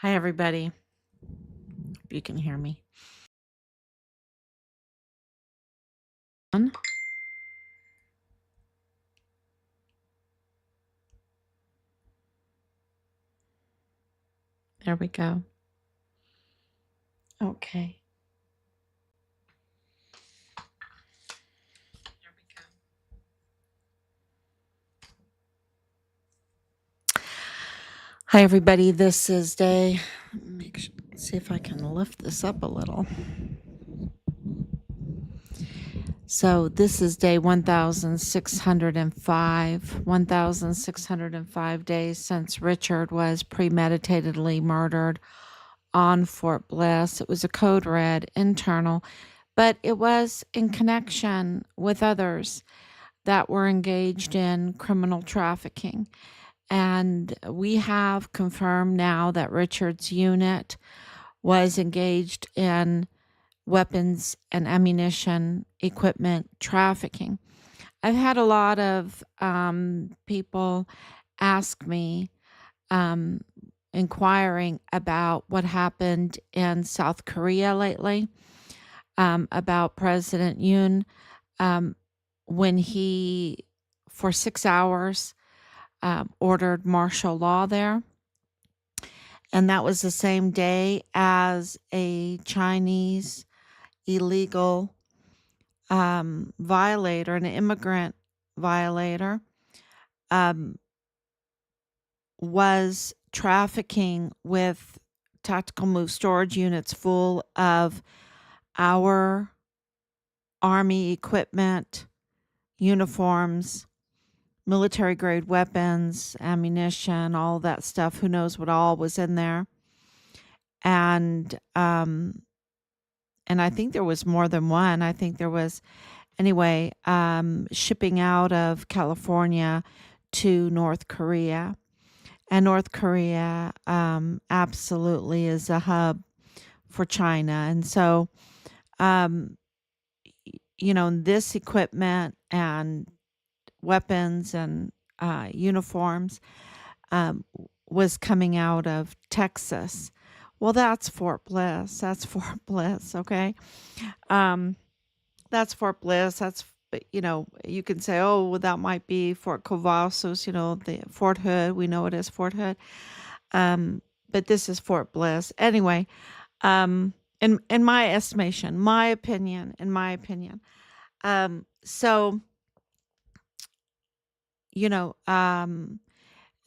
Hi, everybody. Hope you can hear me. There we go. Okay. There we go. Hi, everybody. This is day. See if I can lift this up a little. So this is day 1605. 1605 days since Richard was premeditatedly murdered on Fort Bliss. It was a code red internal, but it was in connection with others that were engaged in criminal trafficking. And we have confirmed now that Richard's unit was engaged in weapons and ammunition equipment trafficking. I've had a lot of people ask me, inquiring about what happened in South Korea lately, about President Yoon, when he, for 6 hours, ordered martial law there. And that was the same day as a Chinese illegal violator, an immigrant violator, was trafficking with tactical move storage units full of our Army equipment, uniforms, military grade weapons, ammunition, all that stuff. Who knows what all was in there? And I think there was more than one. I think there was, anyway, shipping out of California to North Korea. And North Korea absolutely is a hub for China. And so, this equipment and weapons and uniforms was coming out of Texas. Well, that's Fort Bliss. That's Fort Bliss, okay? That's Fort Bliss. That's, you can say, oh, well, that might be Fort Covassos, the Fort Hood. We know it as Fort Hood. But this is Fort Bliss. Anyway, in my estimation, in my opinion. So,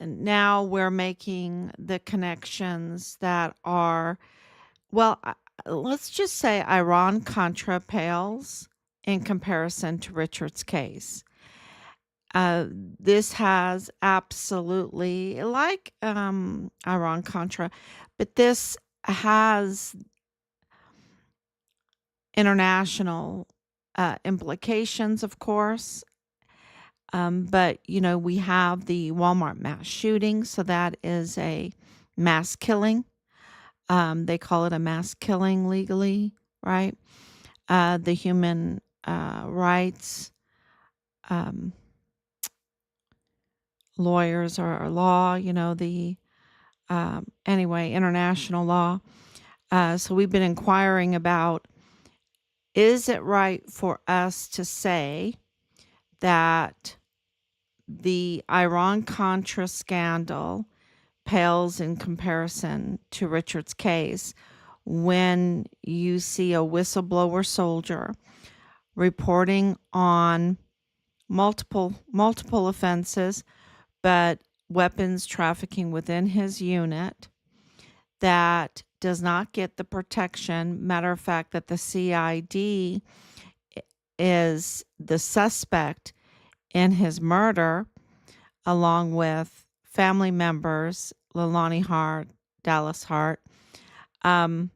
and now we're making the connections that are, well, let's just say Iran-Contra pales in comparison to Richard's case. This has absolutely, like Iran-Contra, but this has international implications, of course. But, we have the Walmart mass shooting, so that is a mass killing. They call it a mass killing legally, right? The human rights lawyers or law, anyway, international law. So we've been inquiring about, is it right for us to say that the Iran-Contra scandal pales in comparison to Richard's case when you see a whistleblower soldier reporting on multiple offenses, but weapons trafficking within his unit that does not get the protection. Matter of fact, that the CID is the suspect in his murder, along with family members, Leilani Hart, Dallas Hart, and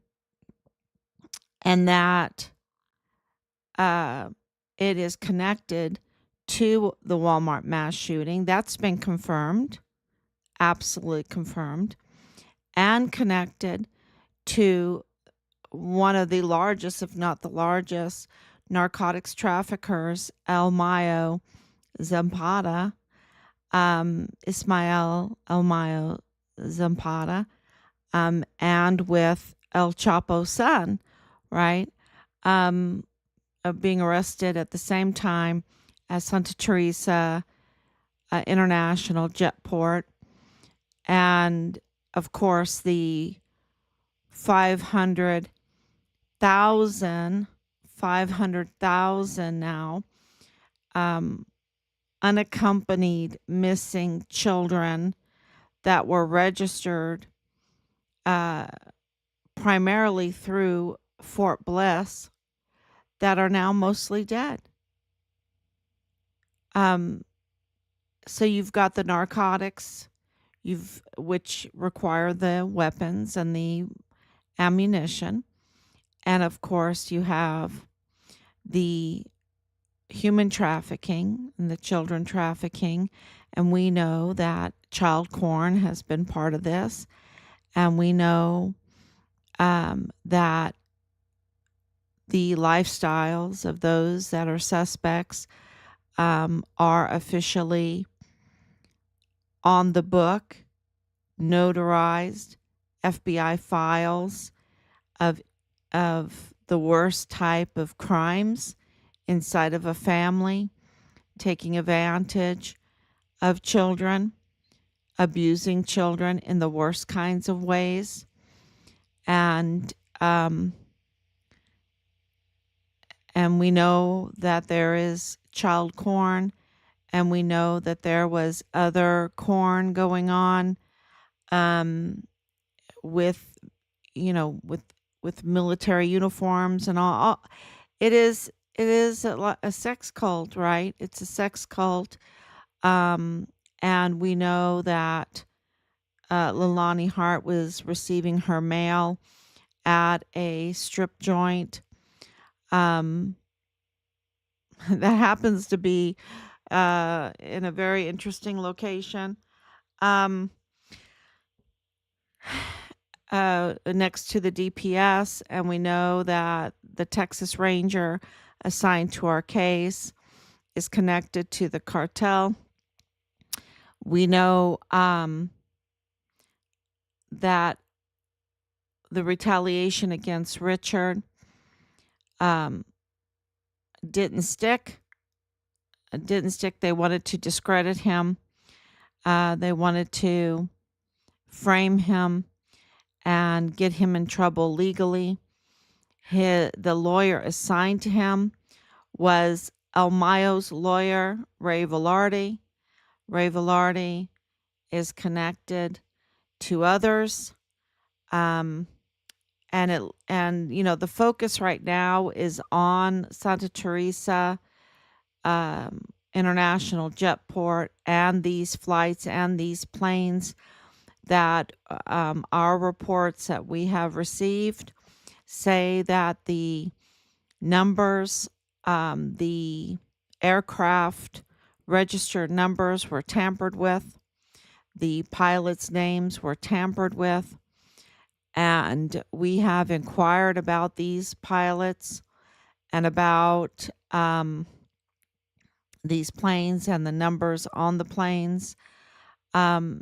that it is connected to the Walmart mass shooting. That's been confirmed, absolutely confirmed, and connected to one of the largest, if not the largest, narcotics traffickers, El Mayo Zapata, Ismael El Mayo Zapata, and with El Chapo's son, right? Um, being arrested at the same time as Santa Teresa International Jetport, and of course the 500,000, 500,000 now, um, unaccompanied missing children that were registered uh, primarily through Fort Bliss that are now mostly dead. Um, so you've got the narcotics, which require the weapons and the ammunition, and of course you have the human trafficking and the children trafficking, and we know that child porn has been part of this, and we know that the lifestyles of those that are suspects are officially on the book, notarized FBI files of the worst type of crimes inside of a family, taking advantage of children, abusing children in the worst kinds of ways, and um, and we know that there is child corn, and we know that there was other corn going on um, with with military uniforms and all. It is a sex cult, right? It's a sex cult, um, and we know that Leilani Hart was receiving her mail at a strip joint. Um, that happens to be in a very interesting location. Um, Next to the DPS, and we know that the Texas Ranger assigned to our case is connected to the cartel. We know that the retaliation against Richard um, didn't stick. Didn't stick. They wanted to discredit him. They wanted to frame him and get him in trouble legally. The lawyer assigned to him was El Mayo's lawyer, Ray Velarde. Ray Velarde is connected to others. Um, and the focus right now is on Santa Teresa International Jetport and these flights and these planes that our reports that we have received say that the numbers, the aircraft registered numbers were tampered with, the pilots' names were tampered with, and we have inquired about these pilots and about these planes and the numbers on the planes. Um,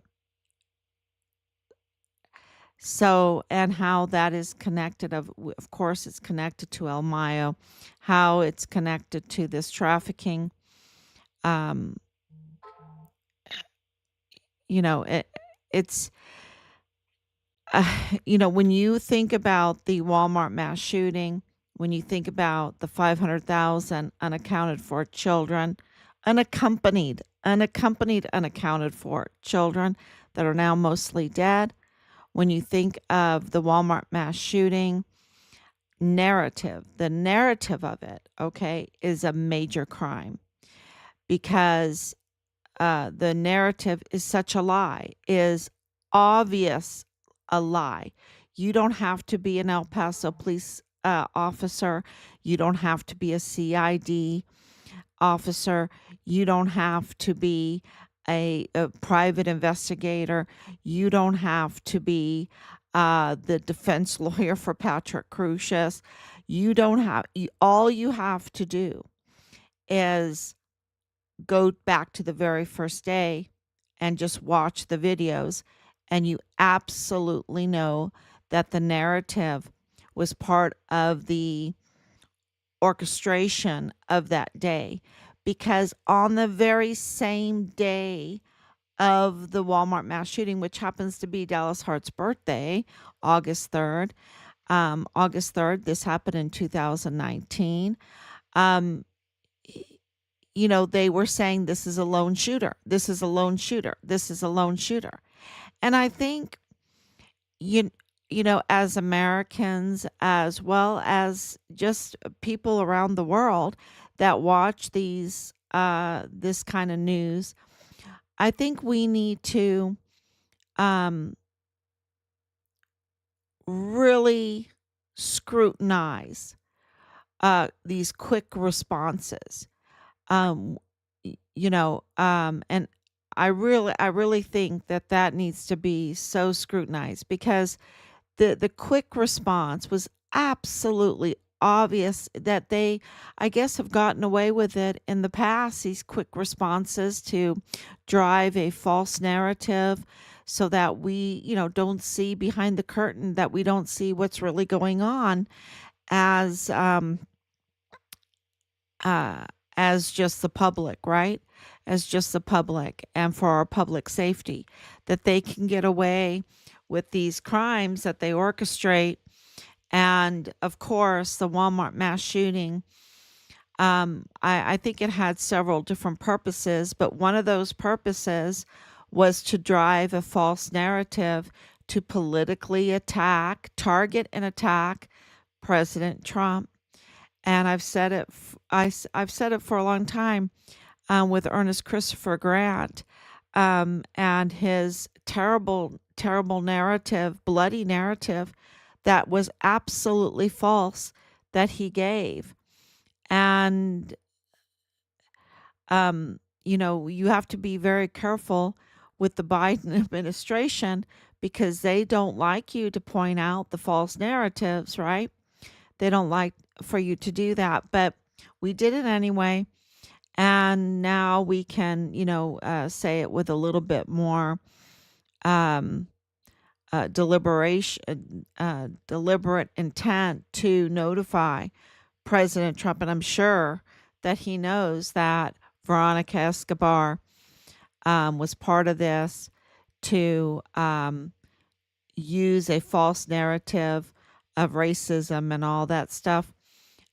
and how that is connected, of course, it's connected to El Mayo, how it's connected to this trafficking. Um, it's, when you think about the Walmart mass shooting, when you think about the 500,000 unaccounted for children, unaccounted for children that are now mostly dead, when you think of the Walmart mass shooting the narrative of it, okay, is a major crime because the narrative is such a lie, is obvious a lie. You don't have to be an El Paso police officer. You don't have to be a CID officer. You don't have to be a private investigator. You don't have to be the defense lawyer for Patrick Crucius. All you have to do is go back to the very first day and just watch the videos and you absolutely know that the narrative was part of the orchestration of that day, because on the very same day of the Walmart mass shooting, which happens to be Dallas Hart's birthday, August 3rd. August 3rd, this happened in 2019. Um, they were saying this is a lone shooter. This is a lone shooter. This is a lone shooter. And I think you as Americans, as well as just people around the world that watch this kind of news, I think we need to um, really scrutinize these quick responses. And I really think that needs to be so scrutinized, because the quick response was absolutely obvious that they, I guess, have gotten away with it in the past, these quick responses to drive a false narrative, so that we, don't see behind the curtain, that we don't see what's really going on, as uh as just the public, right? As just the public, and for our public safety, that they can get away with these crimes that they orchestrate. And of course, the Walmart mass shooting, I think it had several different purposes, but one of those purposes was to drive a false narrative to politically target and attack President Trump. And I've said it for a long time, with Ernest Christopher Grant, and his terrible, terrible narrative, bloody narrative, that was absolutely false, that he gave. And, you have to be very careful with the Biden administration, because they don't like you to point out the false narratives, right? They don't like for you to do that. But we did it anyway. And now we can, say it with a little bit more um, deliberate intent to notify President Trump. And I'm sure that he knows that Veronica Escobar was part of this, to use a false narrative of racism and all that stuff,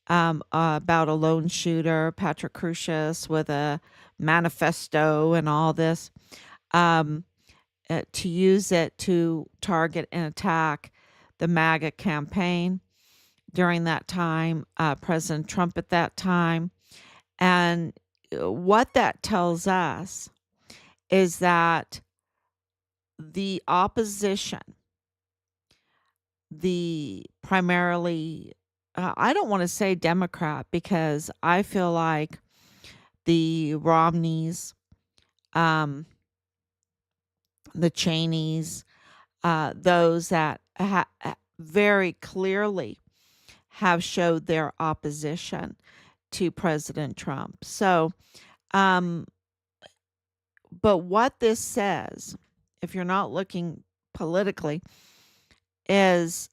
about a lone shooter, Patrick Crucius, with a manifesto and all this, um, to use it to target and attack the MAGA campaign during that time, President Trump at that time. And what that tells us is that the opposition, the primarily, I don't want to say Democrat, because I feel like the Romneys, um, the Cheneys, those that very clearly have showed their opposition to President Trump. So, um, but what this says, if you're not looking politically, is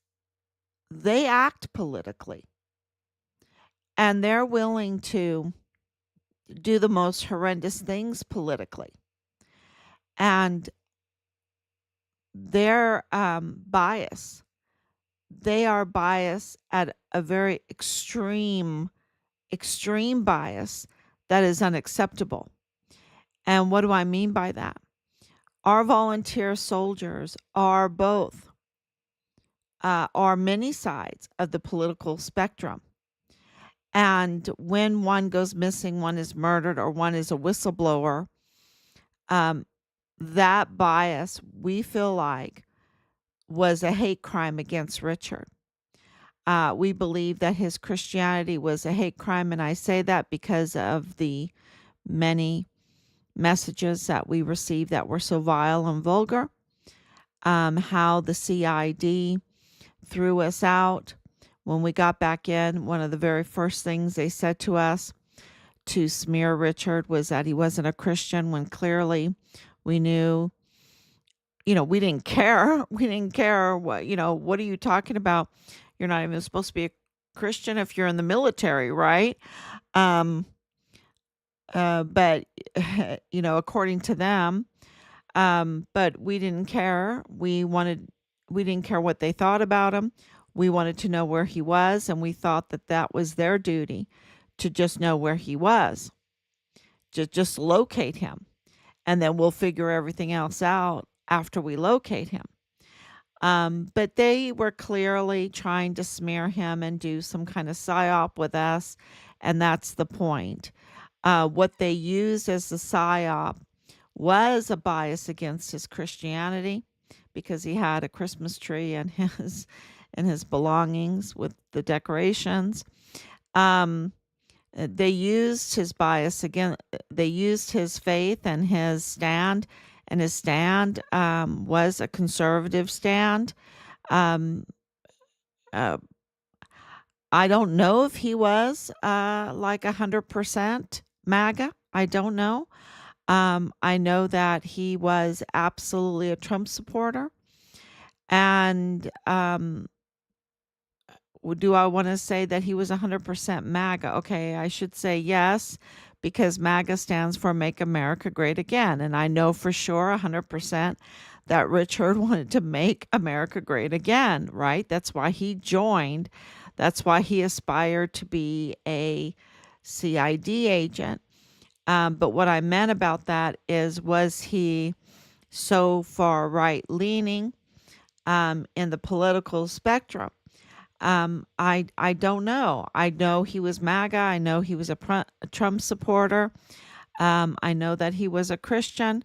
they act politically, and they're willing to do the most horrendous things politically. And their bias, they are biased at a very extreme bias that is unacceptable. And what do I mean by that? Our volunteer soldiers are both, are many sides of the political spectrum. And when one goes missing, one is murdered, or one is a whistleblower, um, that bias, we feel like, was a hate crime against Richard. We believe that his Christianity was a hate crime, and I say that because of the many messages that we received that were so vile and vulgar. How the CID threw us out. When we got back in, one of the very first things they said to us to smear Richard was that he wasn't a Christian, when clearly we knew, we didn't care. We didn't care what are you talking about? You're not even supposed to be a Christian if you're in the military, right? Um, but according to them, but we didn't care. We didn't care what they thought about him. We wanted to know where he was, and we thought that that was their duty to just know where he was, just locate him, and then we'll figure everything else out after we locate him. But they were clearly trying to smear him and do some kind of psyop with us, and that's the point. What they used as the psyop was a bias against his Christianity because he had a Christmas tree and his belongings with the decorations. Um, they used his bias again. They used his faith and his stand was a conservative stand. Um, uh, I don't know if he was like 100% MAGA. I don't know. I know that he was absolutely a Trump supporter. And do I want to say that he was 100% MAGA? Okay, I should say yes, because MAGA stands for Make America Great Again. And I know for sure 100% that Richard wanted to make America great again, right? That's why he joined. That's why he aspired to be a CID agent. But what I meant about that is, was he so far right leaning in the political spectrum? I don't know. I know he was MAGA. I know he was a Trump supporter. I know that he was a Christian,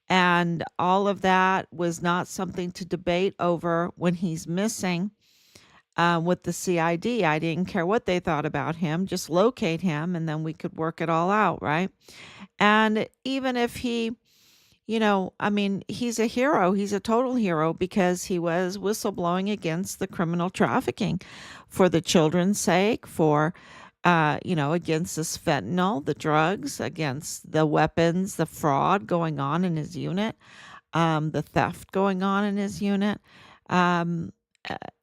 and all of that was not something to debate over when he's missing with the CID. I didn't care what they thought about him. Just locate him, and then we could work it all out, right? And even if he, I mean, he's a hero. He's a total hero because he was whistleblowing against the criminal trafficking for the children's sake, for, against this fentanyl, the drugs, against the weapons, the fraud going on in his unit, the theft going on in his unit. Um,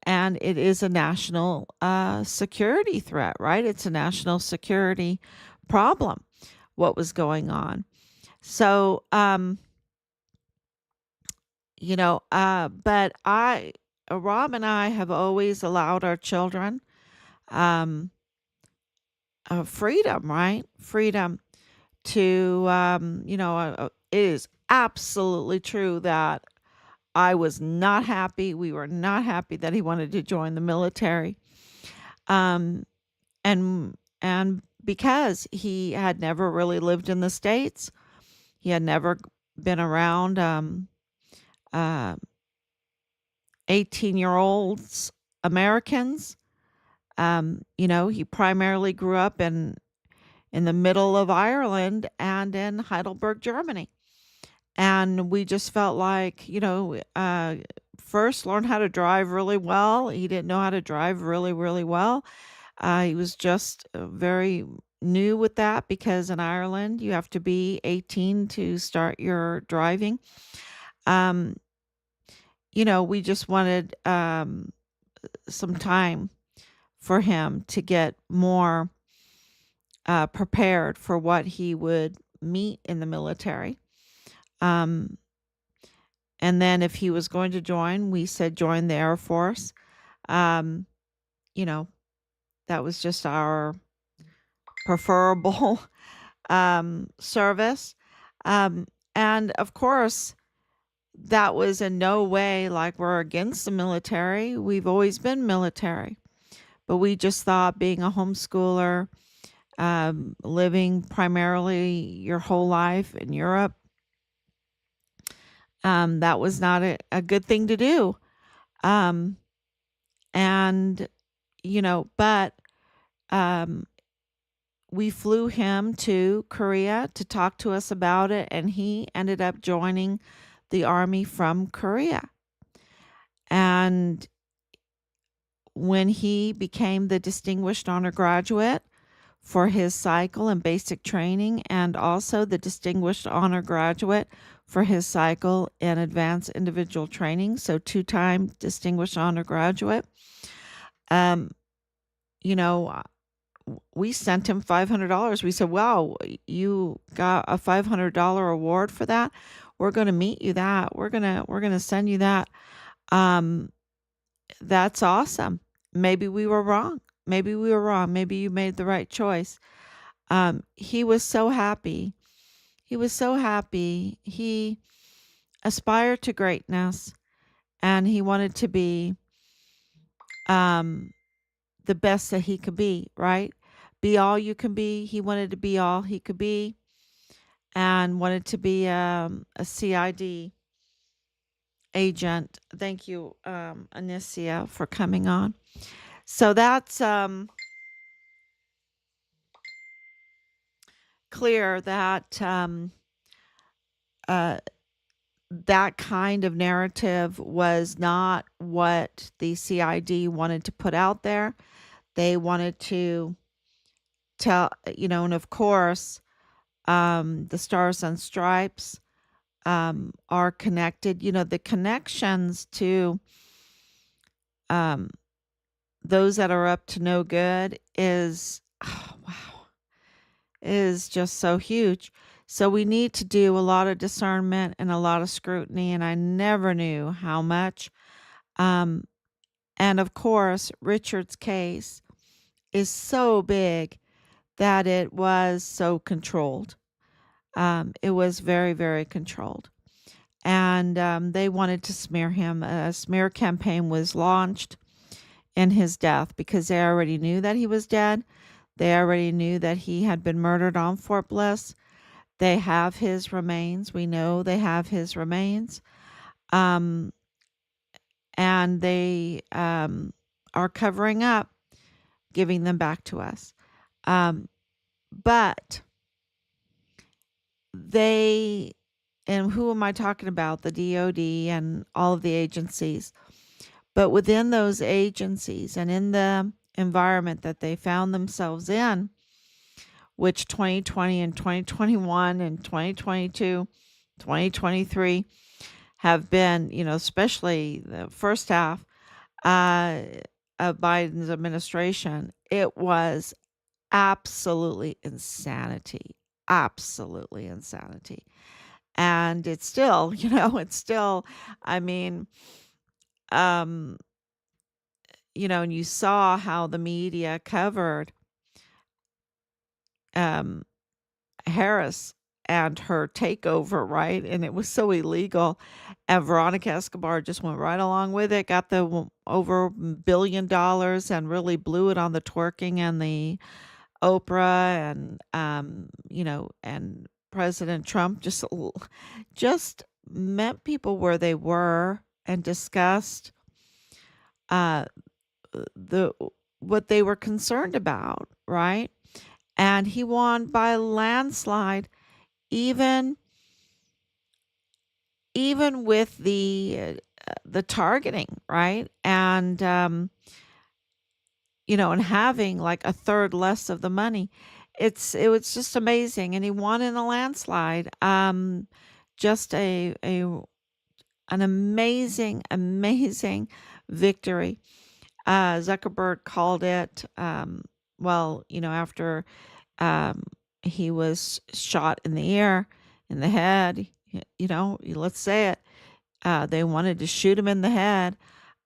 and it is a national security threat, right? It's a national security problem, what was going on. So, but Rob and I have always allowed our children um, freedom, right? Freedom to, it is absolutely true that I was not happy. We were not happy that he wanted to join the military. Um, and because he had never really lived in the States, he had never been around uh, 18-year-olds Americans. He primarily grew up in the middle of Ireland and in Heidelberg, Germany. And we just felt like, first learned how to drive really well. He didn't know how to drive really, really well. He was just very new with that because in Ireland you have to be 18 to start your driving. Um, we just wanted some time for him to get more prepared for what he would meet in the military. Um, and then if he was going to join, we said join the Air Force. Um, you know, that was just our preferable service. Um, and of course, that was in no way like we're against the military. We've always been military. But we just thought being a homeschooler, living primarily your whole life in Europe, that was not a good thing to do. Um, and, but um, we flew him to Korea to talk to us about it, and he ended up joining the Army from Korea. And when he became the Distinguished Honor Graduate for his cycle and basic training, and also the Distinguished Honor Graduate for his cycle in advanced individual training. So, two-time Distinguished Honor Graduate. Um, you know, we sent him $500. We said, "Wow, you got a $500 award for that. We're going to meet you that. We're going to send you that." Um, that's awesome. Maybe we were wrong. Maybe we were wrong. Maybe you made the right choice. He was so happy. He was so happy. He aspired to greatness, and he wanted to be um, the best that he could be, right? Be all you can be. He wanted to be all he could be, and wanted to be a CID agent. Thank you, Anicia, for coming on. So that's clear that uh, that kind of narrative was not what the CID wanted to put out there. They wanted to tell, and of course, the Stars and Stripes are connected. The connections to um, those that are up to no good is, oh, wow, is just so huge. So we need to do a lot of discernment and a lot of scrutiny. And I never knew how much. Um, and of course, Richard's case is so big that it was so controlled. It was very, very controlled. And they wanted to smear him. A smear campaign was launched in his death because they already knew that he was dead. They already knew that he had been murdered on Fort Bliss. They have his remains. We know they have his remains. Um, and they are covering up, giving them back to us. But they, and who am I talking about? The DOD and all of the agencies. But within those agencies and in the environment that they found themselves in, which 2020 and 2021 and 2022, 2023 have been, especially the first half uh, of Biden's administration, it was absolutely insanity. Absolutely insanity. And it's still, it's still, I mean, um, and you saw how the media covered um, Harris and her takeover, right? And it was so illegal. And Veronica Escobar just went right along with it, got the over $1 billion and really blew it on the twerking and the Oprah and, and President Trump just met people where they were and discussed uh, the what they were concerned about, right? And he won by a landslide, even even with the targeting, right? And and having like a third less of the money. It was just amazing, and he won in a landslide. Just a an amazing, amazing victory. Zuckerberg called it, after um, he was shot in the ear, in the head, let's say it. They wanted to shoot him in the head.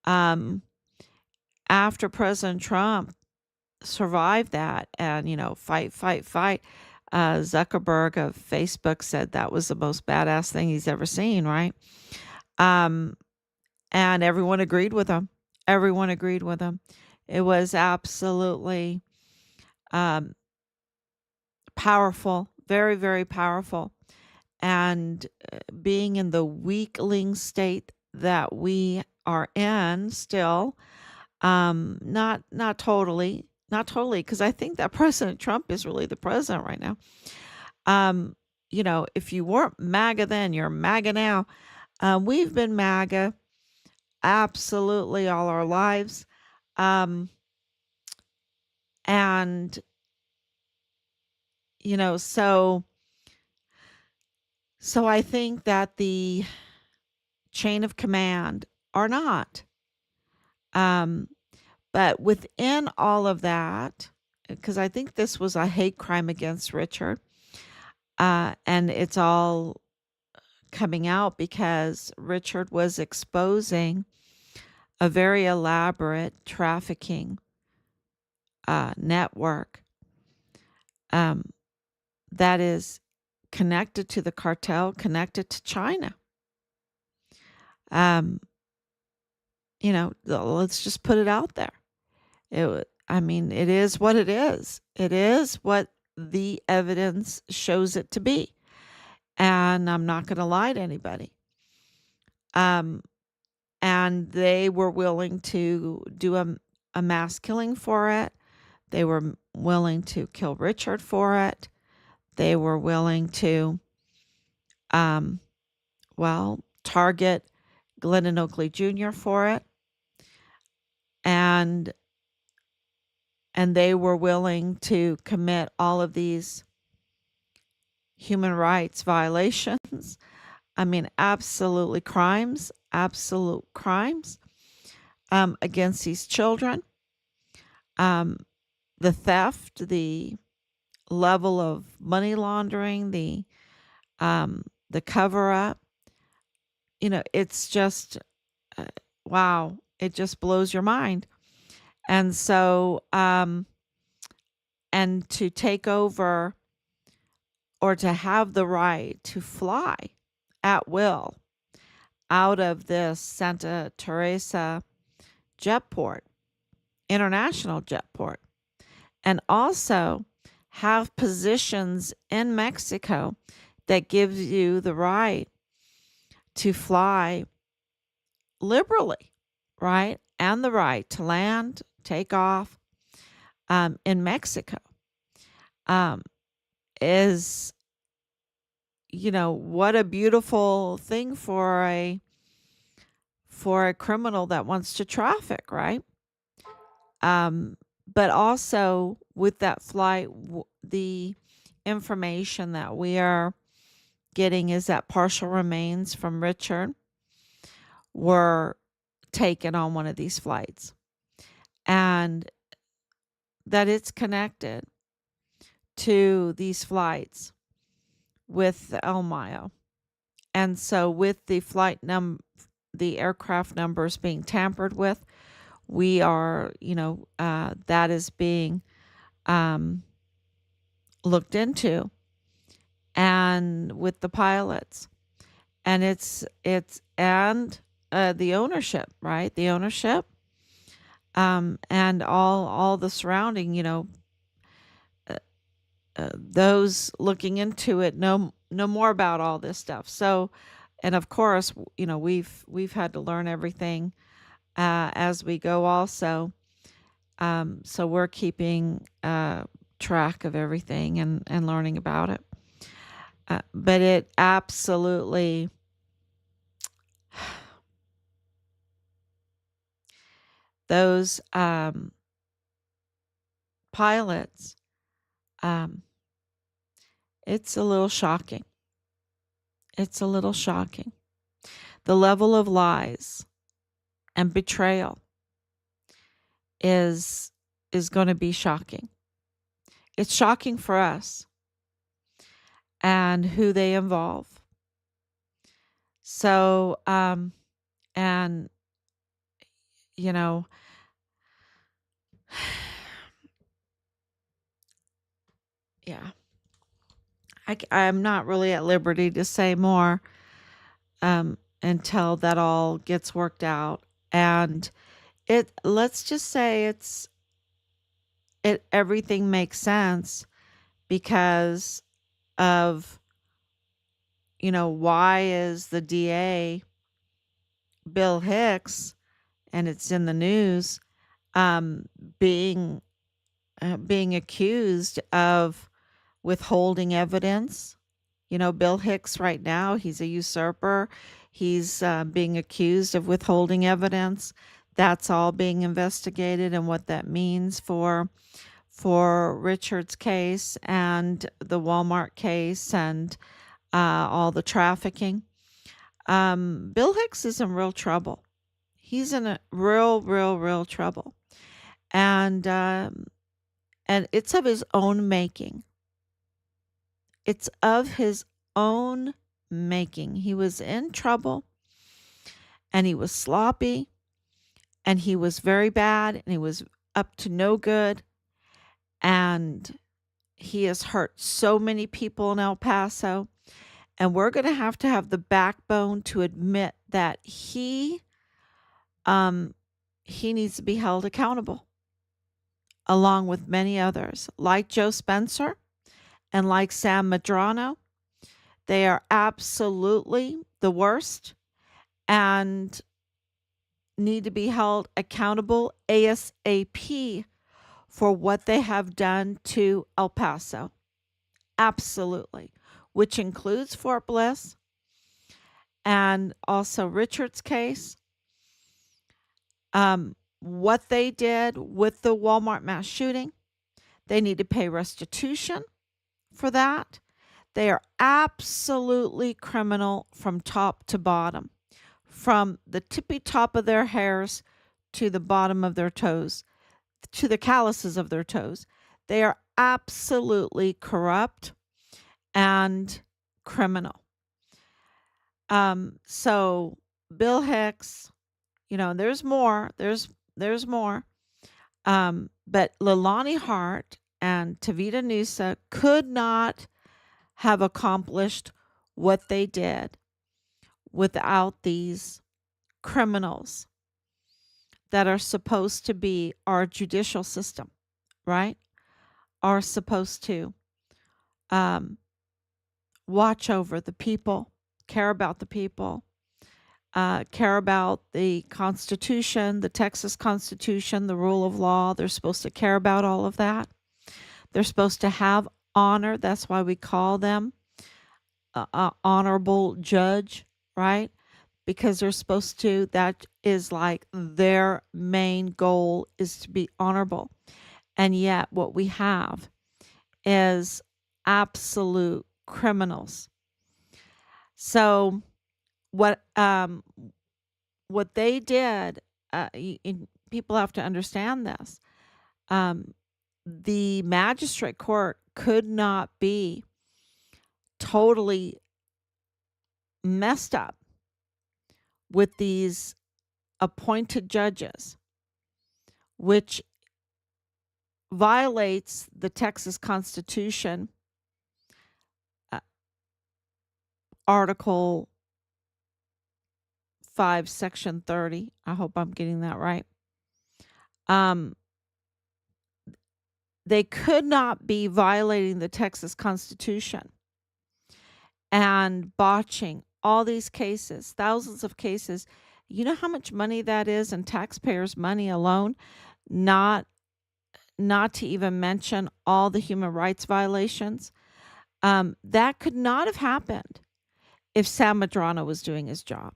Um, After President Trump survived that and, fight, fight, fight, Zuckerberg of Facebook said that was the most badass thing he's ever seen, right? Um, and everyone agreed with him. Everyone agreed with him. It was absolutely um, powerful, very, very powerful. And being in the weakling state that we are in still, not totally, because I think that President Trump is really the president right now. Um, if you weren't MAGA then, you're MAGA now. We've been MAGA absolutely all our lives. Um, and So I think that the chain of command are not. Um, but within all of that, because I think this was a hate crime against Richard, and it's all coming out because Richard was exposing a very elaborate trafficking network um, that is connected to the cartel, connected to China. Um, let's just put it out there. I mean, it is what it is. It is what the evidence shows it to be. And I'm not going to lie to anybody. Um, and they were willing to do a mass killing for it. They were willing to kill Richard for it. They were willing to, um, target Glennon Oakley Jr. for it. And they were willing to commit all of these human rights violations. I mean, absolute crimes against these children. Um, the theft, the level of money laundering, the cover up. It's just uh, wow. It just blows your mind. And so, and to take over or to have the right to fly at will out of this Santa Teresa jetport, international jetport, and also have positions in Mexico that gives you the right to fly liberally, right? And the right to land, take off in Mexico um, is, what a beautiful thing for a criminal that wants to traffic, right? But also with that flight, the information that we are getting is that partial remains from Richard were taken on one of these flights, and that it's connected to these flights with the El Mayo. And so with the aircraft numbers being tampered with, we are, that is being looked into, and with the pilots, and and the ownership, right? The ownership, and all the surrounding, those looking into it know more about all this stuff. So, and of course, we've had to learn everything as we go also. So we're keeping track of everything and learning about it. But it absolutely, those pilots, um, it's a little shocking. It's a little shocking. The level of lies and betrayal is going to be shocking. It's shocking for us and who they involve. So, and you know, yeah, I'm not really at liberty to say more until that all gets worked out. And let's just say everything makes sense because of, why is the DA Bill Hicks, and it's in the news, um, being being accused of withholding evidence. Bill Hicks right now, he's a usurper. He's being accused of withholding evidence. That's all being investigated, and what that means for for Richard's case and the Walmart case and all the trafficking. Bill Hicks is in real trouble. He's in a real trouble, and it's of his own making. It's of his own making. He was in trouble, and he was sloppy, and he was very bad, and he was up to no good, and he has hurt so many people in El Paso. And we're going to have the backbone to admit that he needs to be held accountable, along with many others, like Joe Spencer and like Sam Medrano. They are absolutely the worst and need to be held accountable ASAP for what they have done to El Paso. Absolutely. Which includes Fort Bliss and also Richard's case. What they did with the Walmart mass shooting, they need to pay restitution for that. They are absolutely criminal from top to bottom, from the tippy top of their hairs to the bottom of their toes, to the calluses of their toes. They are absolutely corrupt and criminal. So Bill Hicks, there's more. There's more. But Leilani Hart and Tavita Nusa could not have accomplished what they did without these criminals that are supposed to be our judicial system, right? Are supposed to watch over the people, care about the people, care about the Constitution, the Texas Constitution, the rule of law. They're supposed to care about all of that. They're supposed to have honor. That's why we call them honorable judge, right? Because they're supposed to, that is like their main goal is to be honorable. And yet what we have is absolute criminals. So what they did, people have to understand this. The magistrate court could not be totally messed up with these appointed judges, which violates the Texas Constitution, Article 5, Section 30. I hope I'm getting that right. They could not be violating the Texas Constitution and botching all these cases, thousands of cases. You know how much money that is in taxpayers' money alone? Not to even mention all the human rights violations. That could not have happened if Sam Medrano was doing his job,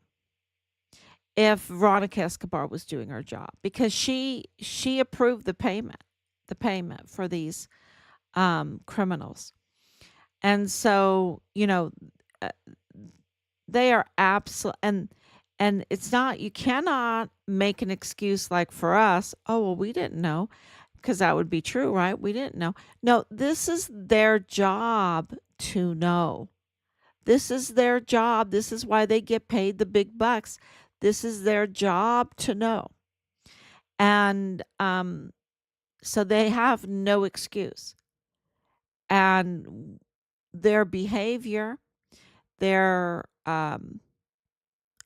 if Veronica Escobar was doing her job, because she approved the payment for these criminals. And so, they are absolute, and it's not, you cannot make an excuse like for us, oh, well, we didn't know, because that would be true, right? We didn't know. No, this is their job to know. This is their job. This is why they get paid the big bucks. This is their job to know. And so they have no excuse. And their behavior, their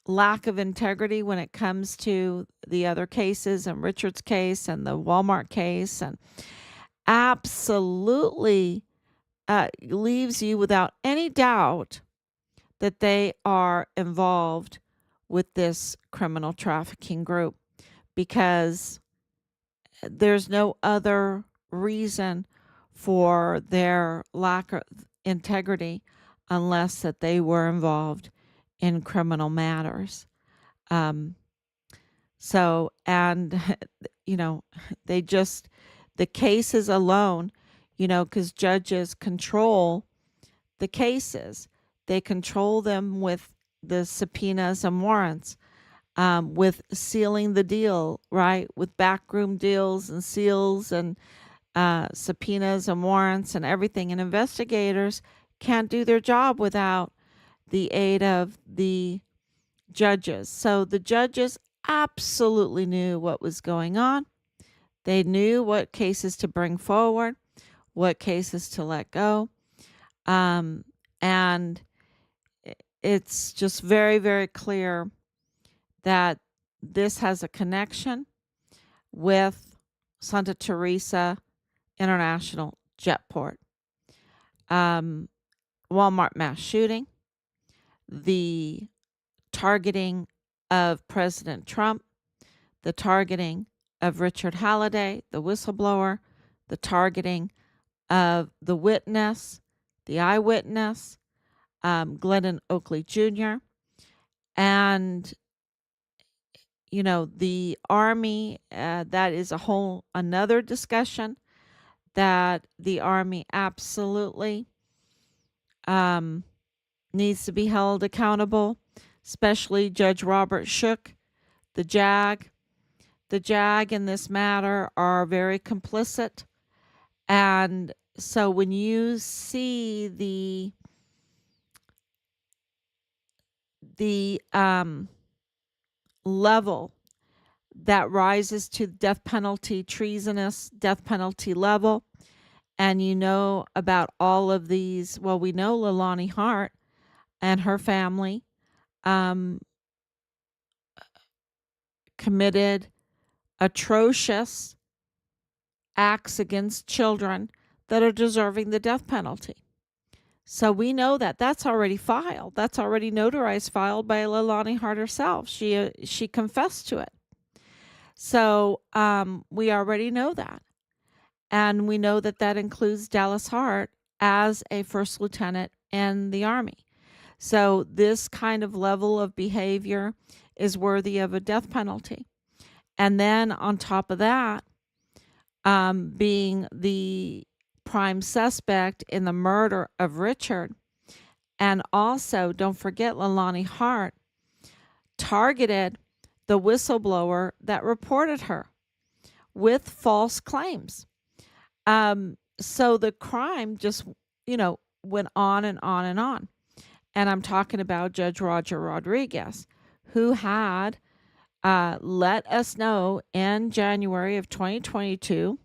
lack of integrity when it comes to the other cases and Richard's case and the Walmart case, and absolutely leaves you without any doubt that they are involved with this criminal trafficking group, because there's no other reason for their lack of integrity unless that they were involved in criminal matters. So, and they The cases alone, because judges control the cases. They control them with the subpoenas and warrants, with sealing the deal, right? With backroom deals and seals and subpoenas and warrants and everything. And investigators can't do their job without the aid of the judges. So the judges absolutely knew what was going on. They knew what cases to bring forward, what cases to let go. And it's just very, very clear that this has a connection with Santa Teresa International Jetport, Walmart mass shooting, the targeting of President Trump, the targeting of Richard Halliday, the whistleblower, the targeting of the witness, the eyewitness, Glennon Oakley Jr., and the Army. That is a whole another discussion that the Army absolutely needs to be held accountable, especially Judge Robert Shook, the JAG. The JAG in this matter are very complicit. And so when you see the level that rises to death penalty, treasonous death penalty level, and about all of these, well, we know Leilani Hart and her family committed atrocious acts against children that are deserving the death penalty. So we know that that's already filed. That's already notarized, filed by Leilani Hart herself. She confessed to it. So we already know that. And we know that that includes Dallas Hart as a first lieutenant in the Army. So this kind of level of behavior is worthy of a death penalty. And then on top of that, being the prime suspect in the murder of Richard. And also, don't forget, Leilani Hart targeted the whistleblower that reported her with false claims. So the crime just, went on and on and on. And I'm talking about Judge Roger Rodriguez, who had let us know in January of 2022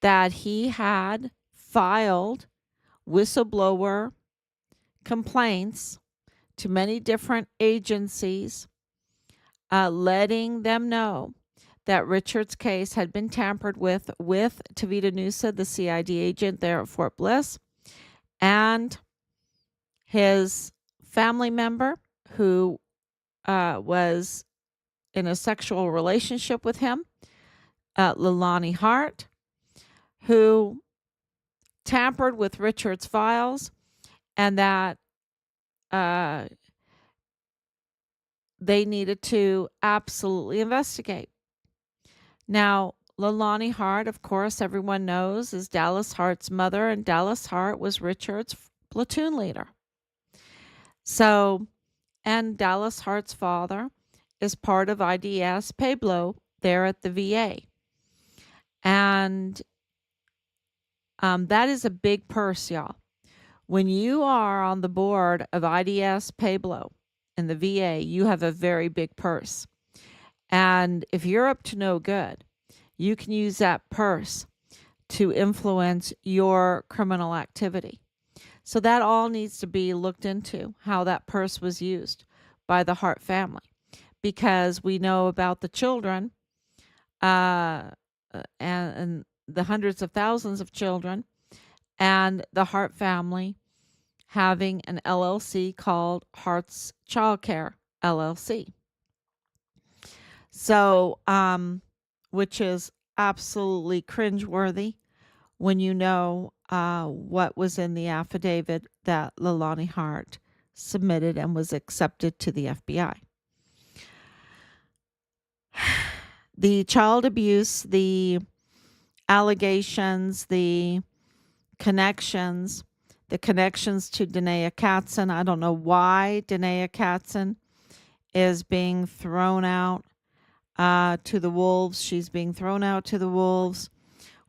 that he had filed whistleblower complaints to many different agencies, letting them know that Richard's case had been tampered with Tavita Nusa, the CID agent there at Fort Bliss, and his family member who was in a sexual relationship with him, Leilani Hart, who tampered with Richard's files, and that they needed to absolutely investigate. Now, Leilani Hart, of course, everyone knows, is Dallas Hart's mother, and Dallas Hart was Richard's platoon leader. So, and Dallas Hart's father is part of IDS Pueblo there at the VA. And that is a big purse, y'all. When you are on the board of IDS Pueblo in the VA, you have a very big purse. And if you're up to no good, you can use that purse to influence your criminal activity. So that all needs to be looked into, how that purse was used by the Hart family, because we know about the children and the hundreds of thousands of children, and the Hart family having an LLC called Hart's Child Care LLC. So, which is absolutely cringeworthy when you know what was in the affidavit that Leilani Hart submitted and was accepted to the FBI. The child abuse, the allegations, connections, the connections to Danae Katzen. I don't know why Danae Katzen is being thrown out to the wolves. She's being thrown out to the wolves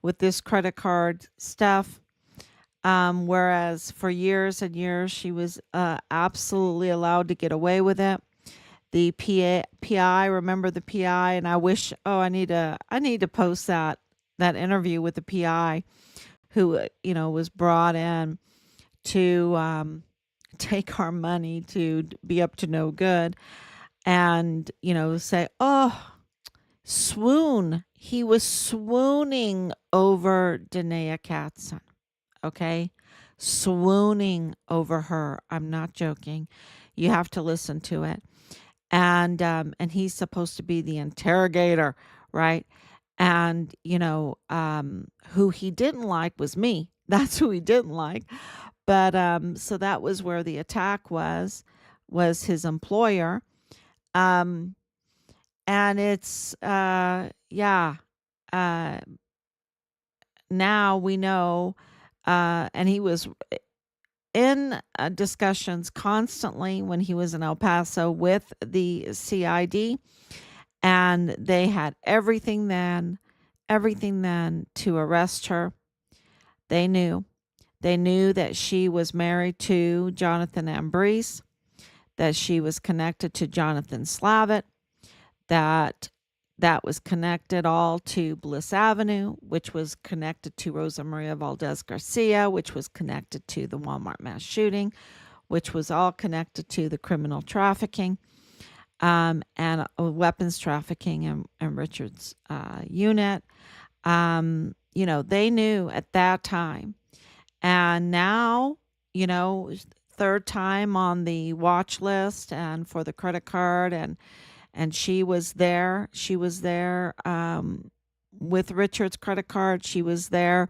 with this credit card stuff. Whereas for years and years, she was absolutely allowed to get away with it. The PI, remember the PI? And I wish, I need to post that interview with the PI who, was brought in to take our money to be up to no good and, say, oh, swoon. He was swooning over Danae Katzen. Okay. Swooning over her. I'm not joking. You have to listen to it. And he's supposed to be the interrogator, right? And, who he didn't like was me. That's who he didn't like. But so that was where the attack was his employer. Um, and it's yeah. Uh, Now we know, and he was in discussions constantly when he was in El Paso with the CID, and they had everything then to arrest her. They knew. They knew that she was married to Jonathan Ambrose, that she was connected to Jonathan Slavitt, that was connected all to Bliss Avenue, which was connected to Rosa Maria Valdez Garcia, which was connected to the Walmart mass shooting, which was all connected to the criminal trafficking and weapons trafficking and Richard's unit. They knew at that time. And now, third time on the watch list and for the credit card and she was there. She was there with Richard's credit card. She was there,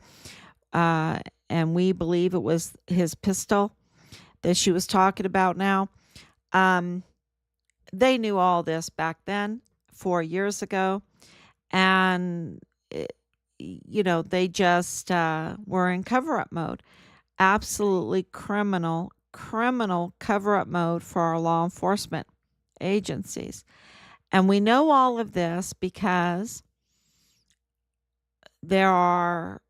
and we believe it was his pistol that she was talking about now. They knew all this back then, 4 years ago, and they just were in cover-up mode. Absolutely criminal cover-up mode for our law enforcement agencies. And we know all of this because there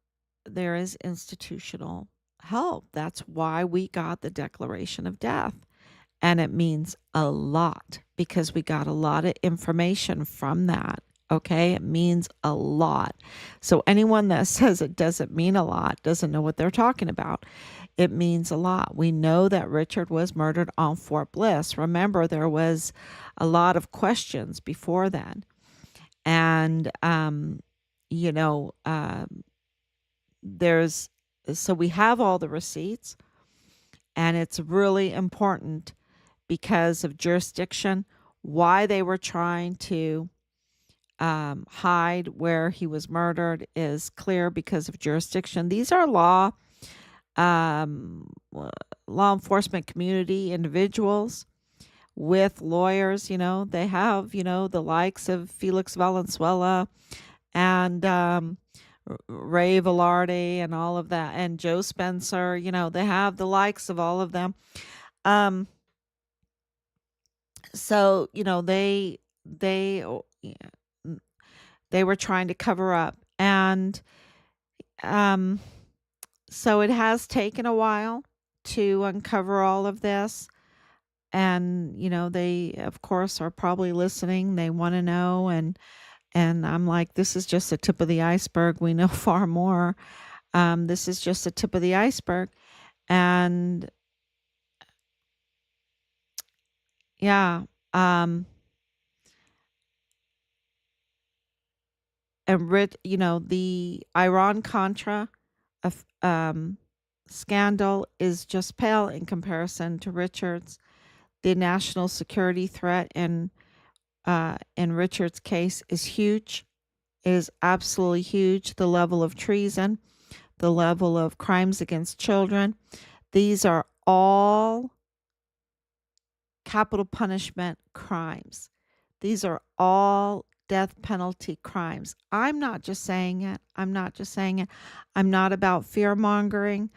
is institutional help. That's why we got the declaration of death. And it means a lot because we got a lot of information from that. Okay, it means a lot. So anyone that says it doesn't mean a lot doesn't know what they're talking about. It means a lot. We know that Richard was murdered on Fort Bliss. Remember, there was a lot of questions before then. And, so we have all the receipts, and it's really important because of jurisdiction, why they were trying to hide where he was murdered is clear because of jurisdiction. These are law enforcement community individuals with lawyers. They have the likes of Felix Valenzuela and Ray Velarde and all of that, and Joe Spencer. They have the likes of all of them. So they were trying to cover up, and so it has taken a while to uncover all of this. And they of course are probably listening. They want to know, and I'm like, this is just the tip of the iceberg. We know far more. This is just the tip of the iceberg. And yeah, and the Iran-Contra scandal is just pale in comparison to Richard's. The national security threat in Richard's case is huge. It is absolutely huge. The level of treason, the level of crimes against children. These are all capital punishment crimes. These are all death penalty crimes. I'm not just saying it. I'm not just saying it. I'm not about fear mongering.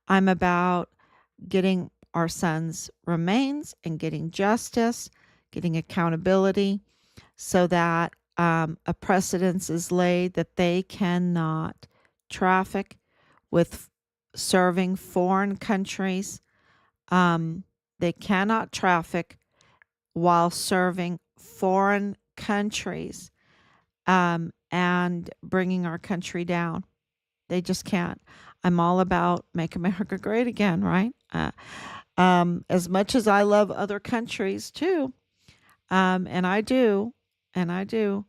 I'm about getting our sons' remains and getting justice, getting accountability, so that a precedence is laid that they cannot traffic with serving foreign countries. They cannot traffic while serving foreign countries and bringing our country down. They just can't. I'm all about make America great again, right? As much as I love other countries too, and I do, and I do,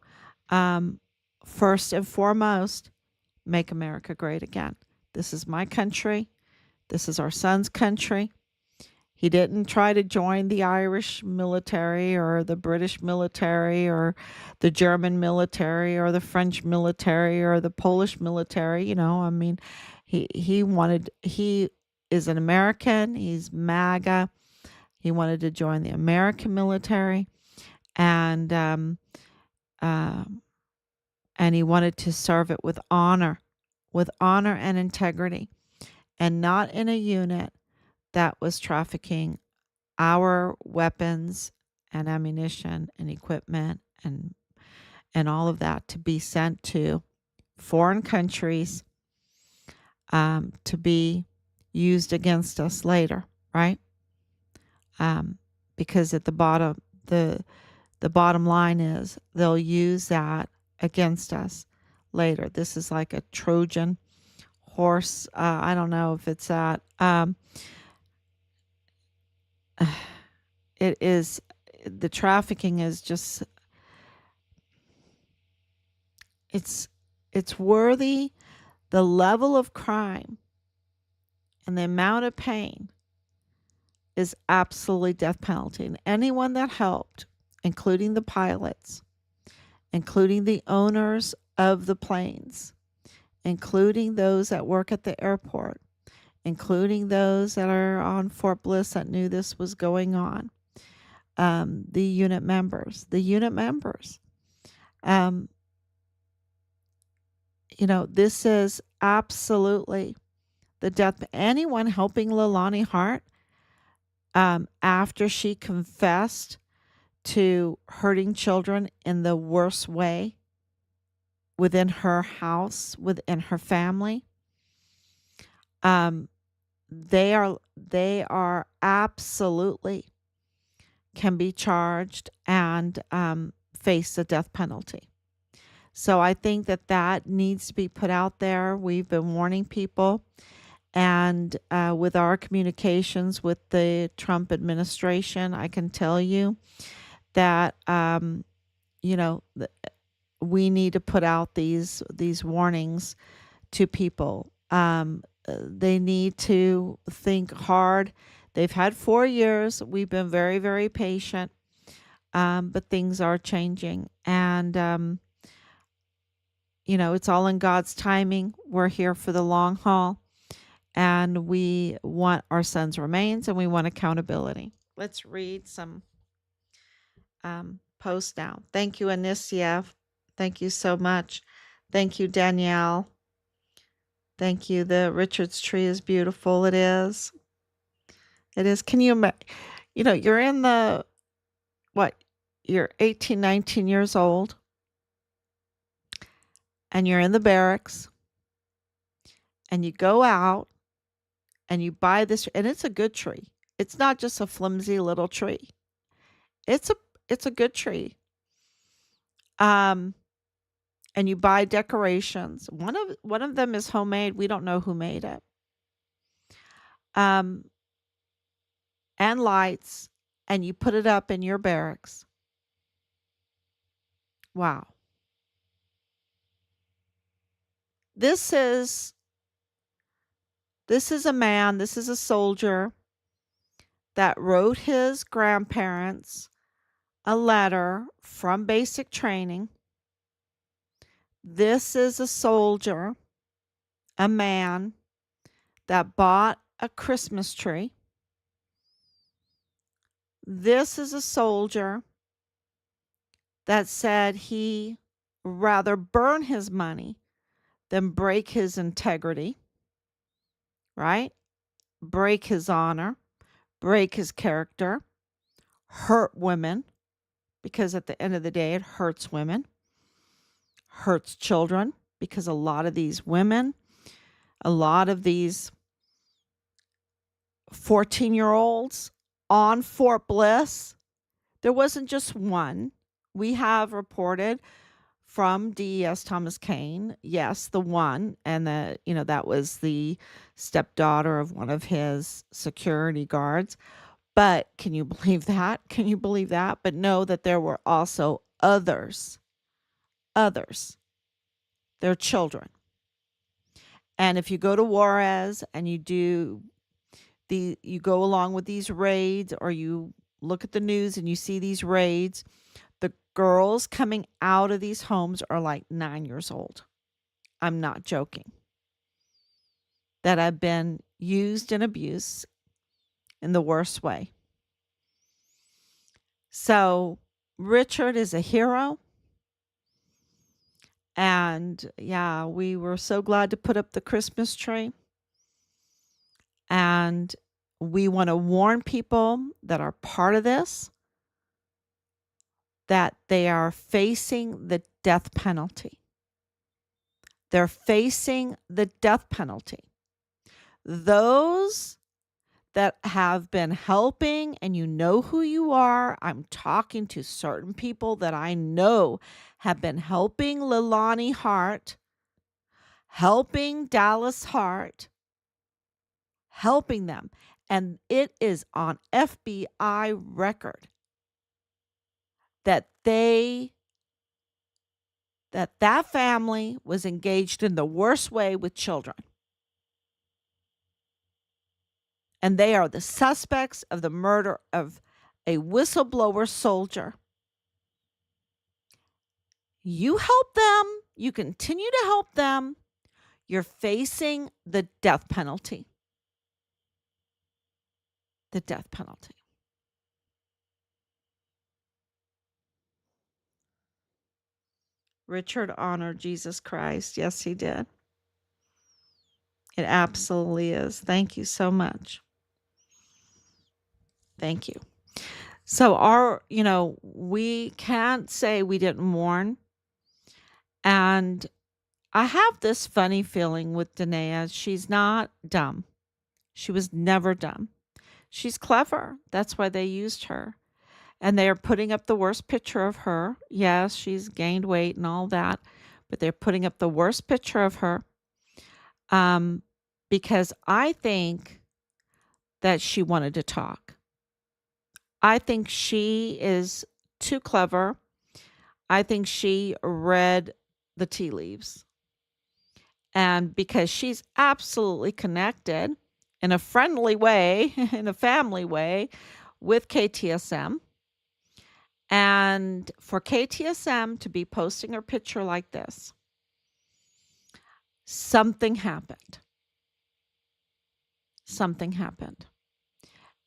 um, first and foremost, make America great again. This is my country. This is our son's country. He didn't try to join the Irish military or the British military or the German military or the French military or the Polish military. I mean, he is an American. He's MAGA. He wanted to join the American military, and um, and he wanted to serve it with honor and integrity, and not in a unit that was trafficking our weapons and ammunition and equipment and all of that to be sent to foreign countries, to be used against us later, right? Because at the bottom line is they'll use that against us later. This is like a Trojan horse. I don't know if it's that. It is, the trafficking is just, it's worthy. The level of crime and the amount of pain is absolutely death penalty. And anyone that helped, including the pilots, including the owners of the planes, including those that work at the airport, including those that are on Fort Bliss that knew this was going on, the unit members, um, this is absolutely the death. Anyone helping Leilani Hart, after she confessed to hurting children in the worst way within her house, within her family, they are absolutely can be charged and face the death penalty. So I think that needs to be put out there. We've been warning people, and with our communications with the Trump administration, I can tell you that we need to put out these warnings to people. They need to think hard. They've had 4 years. We've been very, very patient, but things are changing, and it's all in God's timing. We're here for the long haul, and we want our son's remains, and we want accountability. Let's read some posts now. Thank you, Anisiev. Thank you so much. Thank you, Danielle. Thank you. The Richards tree is beautiful. It is. It is. Can you imagine? You're in the, what? You're 18, 19 years old, and you're in the barracks, and you go out and you buy this, and it's a good tree. It's not just a flimsy little tree. It's a good tree. And you buy decorations. One of them is homemade. We don't know who made it. And lights, and you put it up in your barracks. Wow. This is a man, this is a soldier that wrote his grandparents a letter from basic training. This is a soldier, a man that bought a Christmas tree. This is a soldier that said he rather burn his money than break his integrity, right? Break his honor, break his character, hurt women, because at the end of the day, it hurts women, hurts children, because a lot of these women, a lot of these 14-year-olds on Fort Bliss, there wasn't just one. We have reported from DES Thomas Kane, yes, the one, and that was the stepdaughter of one of his security guards. But can you believe that? Can you believe that? But know that there were also others, their children. And if you go to Juarez and you go along with these raids, or you look at the news and you see these raids, the girls coming out of these homes are like 9 years old. I'm not joking. That have been used and abused in the worst way. So Richard is a hero. And yeah, we were so glad to put up the Christmas tree. And we want to warn people that are part of this that they are facing the death penalty. They're facing the death penalty. Those that have been helping, and you know who you are. I'm talking to certain people that I know have been helping Leilani Hart, helping Dallas Hart, helping them. And it is on FBI record that that family was engaged in the worst way with children. And they are the suspects of the murder of a whistleblower soldier. You help them, you continue to help them, you're facing the death penalty. The death penalty. Richard honored Jesus Christ. Yes, he did. It absolutely is. Thank you so much. Thank you. So we can't say we didn't mourn. And I have this funny feeling with Danae. She's not dumb. She was never dumb. She's clever. That's why they used her. And they are putting up the worst picture of her. Yes, she's gained weight and all that, but they're putting up the worst picture of her. Because I think that she wanted to talk. I think she is too clever. I think she read the tea leaves. And because she's absolutely connected in a friendly way, in a family way, with KTSM. And for KTSM to be posting her picture like this, something happened. Something happened.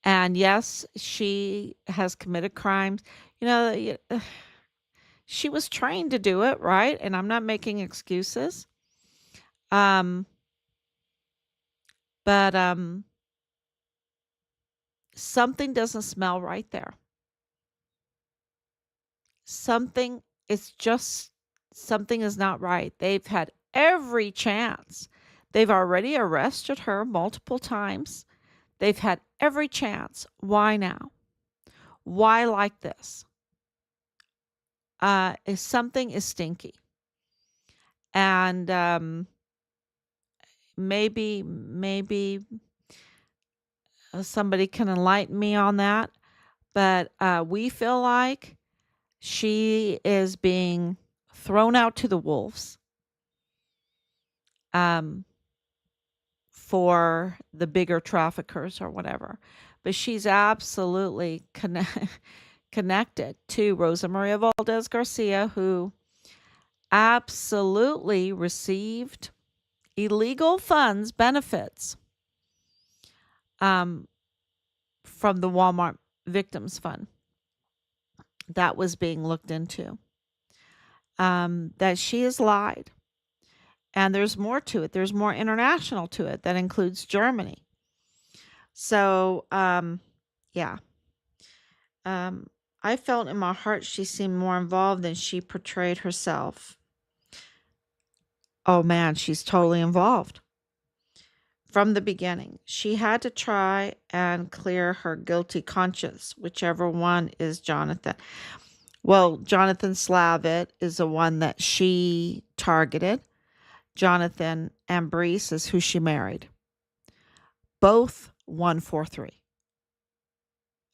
And yes, she has committed crimes. She was trained to do it, right? And I'm not making excuses. But something doesn't smell right there. Something is not right. They've had every chance. They've already arrested her multiple times. They've had every chance. Why now? Why like this? If something is stinky. And maybe somebody can enlighten me on that. But we feel like she is being thrown out to the wolves for the bigger traffickers or whatever. But she's absolutely connected to Rosa Maria Valdez Garcia, who absolutely received illegal funds, benefits from the Walmart Victims Fund. That was being looked into. that she has lied. And there's more to it. There's more international to it that includes Germany. So, yeah. Um, I felt in my heart she seemed more involved than she portrayed herself. Oh man, she's totally involved from the beginning. She had to try and clear her guilty conscience, whichever one is Jonathan. Well, Jonathan Slavitt is the one that she targeted. Jonathan Ambrise is who she married. Both 143.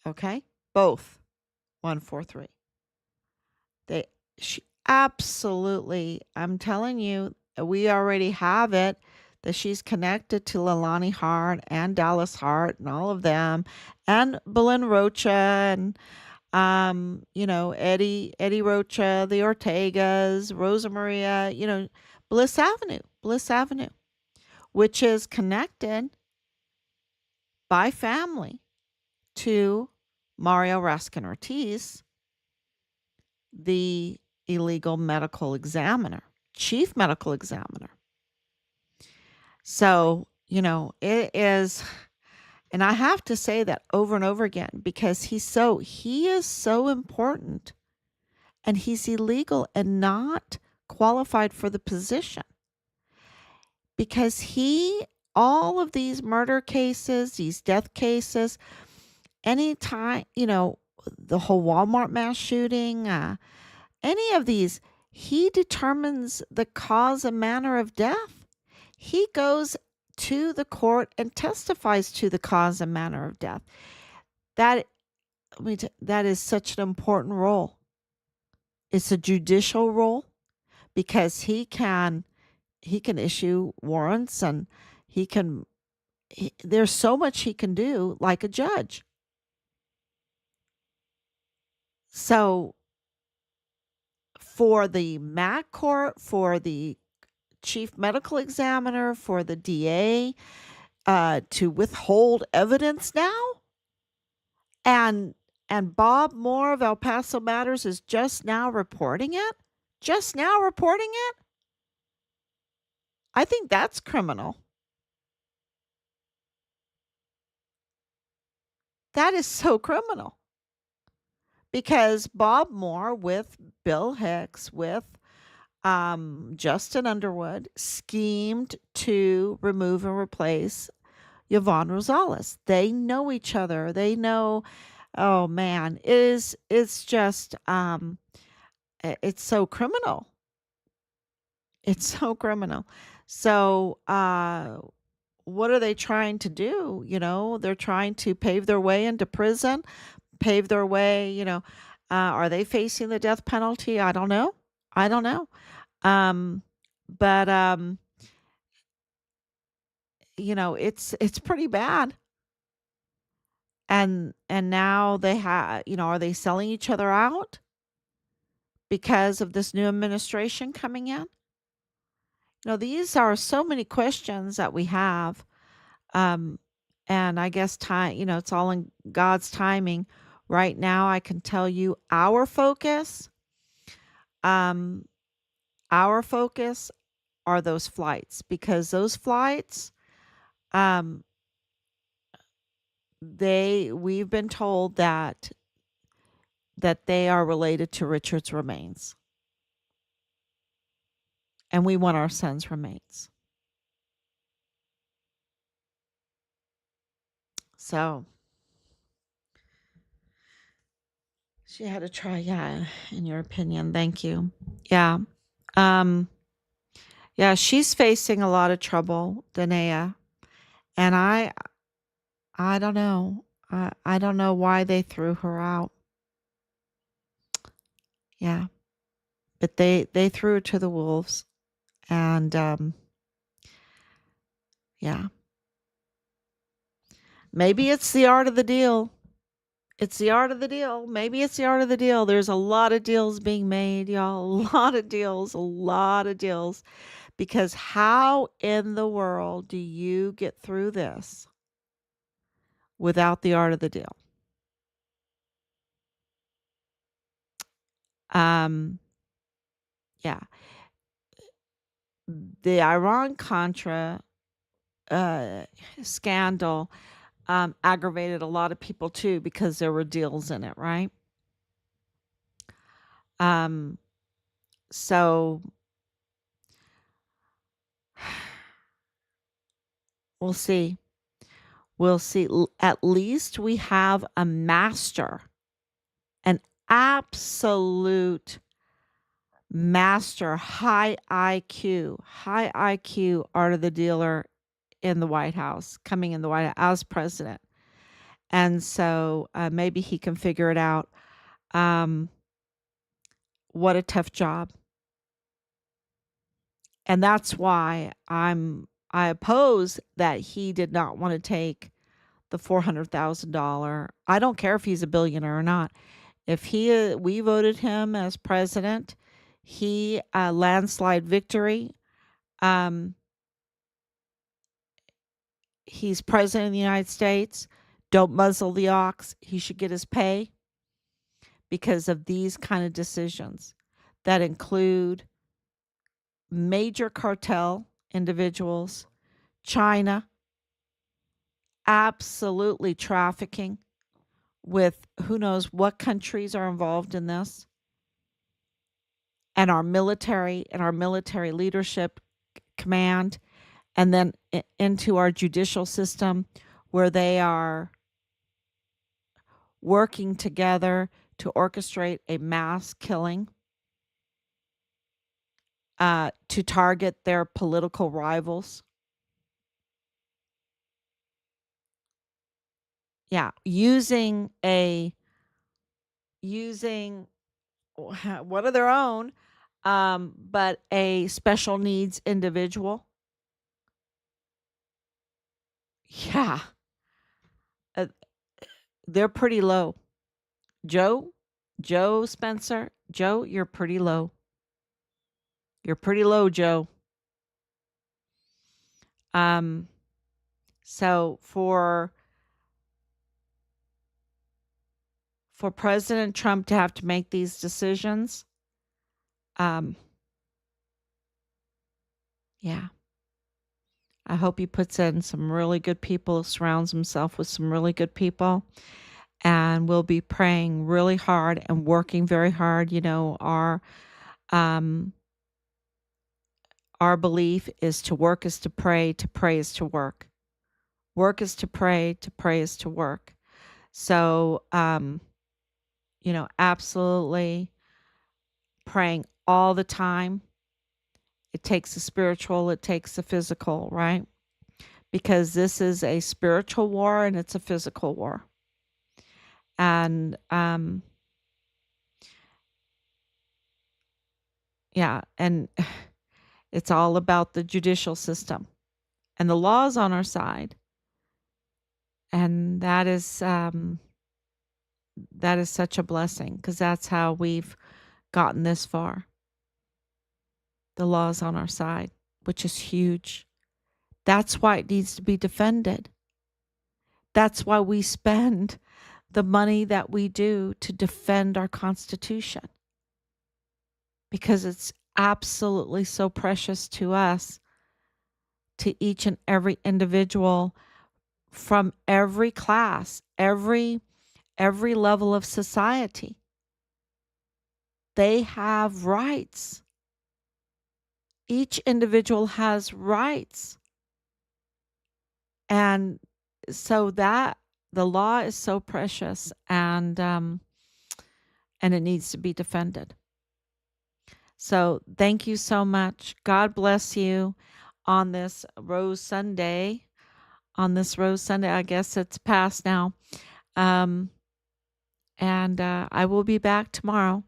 Okay? Both 143. They she absolutely, I'm telling you, we already have it that she's connected to Leilani Hart and Dallas Hart and all of them and Belen Rocha and Eddie Rocha, the Ortegas, Rosa Maria, Bliss Avenue, which is connected by family to Mario Raskin Ortiz, the illegal medical examiner, chief medical examiner. So, it is, and I have to say that over and over again because he is so important and he's illegal and not qualified for the position because all of these murder cases, these death cases, anytime, the whole Walmart mass shooting, any of these, he determines the cause and manner of death. He goes to the court and testifies to the cause and manner of death. That that is such an important role. It's a judicial role because he can issue warrants and there's so much he can do like a judge. So for the MAC court, for the chief medical examiner, for the DA to withhold evidence now, and Bob Moore of El Paso Matters is just now reporting it. Just now reporting it. I think that's criminal. That is so criminal because Bob Moore with Bill Hicks with Justin Underwood schemed to remove and replace Yvonne Rosales. They know each other. They know. Oh man, it's just it's so criminal. It's so criminal. So what are they trying to do? They're trying to pave their way into prison, pave their way. Are they facing the death penalty? I don't know. I don't know. But it's pretty bad. And now they have, are they selling each other out because of this new administration coming in? These are so many questions that we have. Um, and I guess time, it's all in God's timing. Right now, I can tell you um, our focus are those flights because those flights, um, we've been told that they are related to Richard's remains. And we want our son's remains. So she had to try, yeah, in your opinion. Thank you. Yeah. Um, yeah, she's facing a lot of trouble, Danae. And I don't know. I don't know why they threw her out. Yeah. But they threw her to the wolves. And yeah. Maybe it's the art of the deal. It's the art of the deal. Maybe it's the art of the deal. There's a lot of deals being made, y'all. A lot of deals, a lot of deals. Because how in the world do you get through this without the art of the deal? Um, Yeah. The Iran-Contra uh, scandal aggravated a lot of people too because there were deals in it, right? Um, so we'll see. We'll see. At least we have a master, an absolute master, high IQ art of the dealer in the White House, coming in the White House as president. And so maybe he can figure it out. Um, what a tough job. And that's why I oppose that he did not want to take the $400,000. I don't care if he's a billionaire or not. If we voted him as president, he landslide victory. Um, he's president of the United States. Don't muzzle the ox. He should get his pay because of these kind of decisions that include major cartel individuals, China, absolutely trafficking with who knows what countries are involved in this, and our military leadership command, and then into our judicial system where they are working together to orchestrate a mass killing to target their political rivals. Yeah, using one of their own, but a special needs individual. Yeah, uh, they're pretty low. Joe, Joe Spencer, Joe, you're pretty low. You're pretty low, Joe. Um, so for President Trump to have to make these decisions, um, yeah, I hope he puts in some really good people, surrounds himself with some really good people, and we'll be praying really hard and working very hard. You know, um, our belief is to work is to pray is to work. Work is to pray is to work. So, absolutely praying all the time. It takes the spiritual, it takes the physical, right? Because this is a spiritual war and it's a physical war. And yeah, and it's all about the judicial system and the law is on our side. And that is such a blessing because that's how we've gotten this far. The law is on our side, which is huge. That's why it needs to be defended. That's why we spend the money that we do to defend our Constitution, because it's absolutely so precious to us, to each and every individual from every class, every level of society. They have rights. Each individual has rights. And so that the law is so precious, and it needs to be defended. So thank you so much. God bless you on this Rose Sunday. I guess it's past now. And I will be back tomorrow.